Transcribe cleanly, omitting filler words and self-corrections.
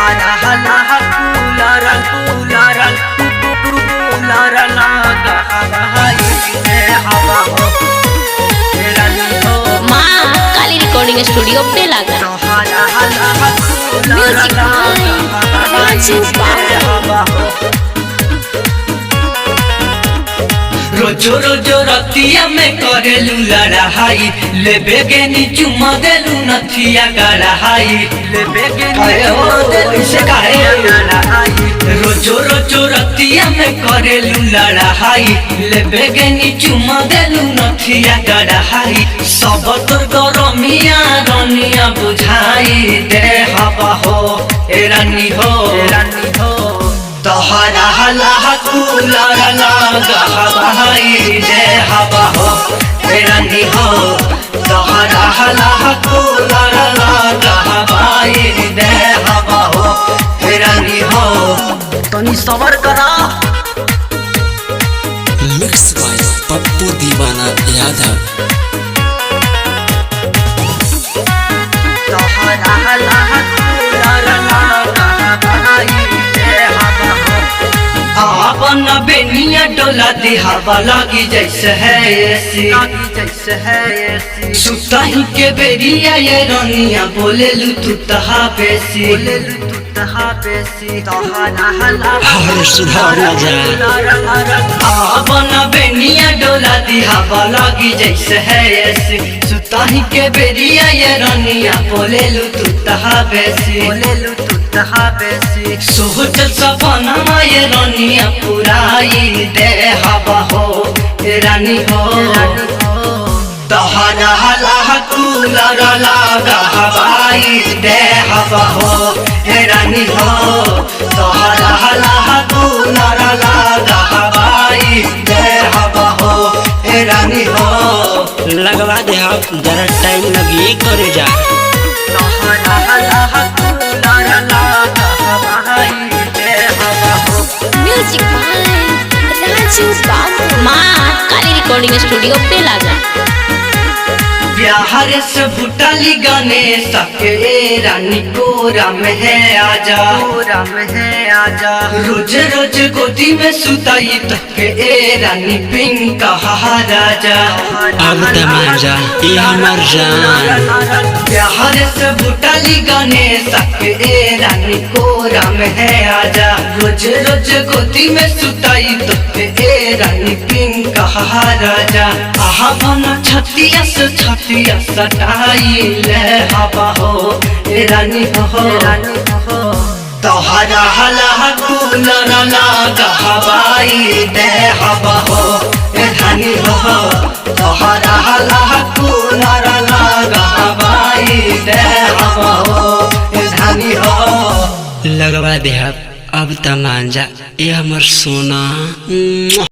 तोहरा हला cooler cooler cooler लागा हवा हो रानी हो। माँ काली रिकॉर्डिंग स्टूडियो पे लगा तोहरा हला कूलर लागा हो। रोजो रोजो रतिया में करेलू लड़ाई लेबे के नी चुमा देलू नथिया गड़ाई लेबे के रोजो रोजो रतिया में करेलू लड़ाई लेबे के नी चुमा देलू नथिया गड़ाई सब तोर गरमिया रनिया बुझाई दे हवा हो ए रानी हो रानी हो। तोहरा हला कूलर लागा हवाई दे हवा हो रानी हो। तोहरा हला कूलर लागा हवाई दे हवा हो रानी हो। तनी सबर करा। मिक्स बाय पप्पू दीवाना यादव। तोहरा हला कूलर लागा हवाई दे हवा हो। आपन बेनिया डोला दे हवा लगी जैसे है ऐसी जैसे है ऐसी सुताही के बेरिया ये रनिया बोले लू तू तहा बेसी बोले लू तू तहा बेसी। तोहरा हला हर सुधार ना जाए आपन बेनिया डोला दे हवा लगी जैसे है ऐसी सुताही के बेरिया ये रनिया बोले लू तू तहा बेसी बोले लू तू तहा बेसी। सोच सपना ये रनिया पुराई दे हवा हो रानी हो। तोहरा हला कूलर लागा हवाई दे हवा हो रानी हो। तोहरा हला कूलर लागा हवाई दे हवा हो रानी हो। लगवा दे आप जरा टाइम लगी करे जा। तोहरा हला कूलर लागा हवाई दे हवा हो। म्यूजिक बाय राजू बाबू। माँ काली रिकॉर्डिंग स्टूडियो पे लगा बिहार से भूटाली गाने सके रानी कोरा में है आजा कोरा में है आजा। रोज रोज गोदी में सुताई तके रानी पिंक राजा अब तमाजा ये हमर जान। बिहार से भूटाली गाने सके रानी कोरा में है आजा। रोज रोज गोदी में सुताई तके रानी पिंक राजा। आहा मन छतिया से छतिया सटाई ले हवा हो रानी हो रानी हो। तोहरा हला कूलर लागा हवाई दे हवा हो रानी हो। तोहरा हला कूलर लागा हवाई दे हवा हो रानी हो। लगवा दे अब तमाजा ये हमर सोना।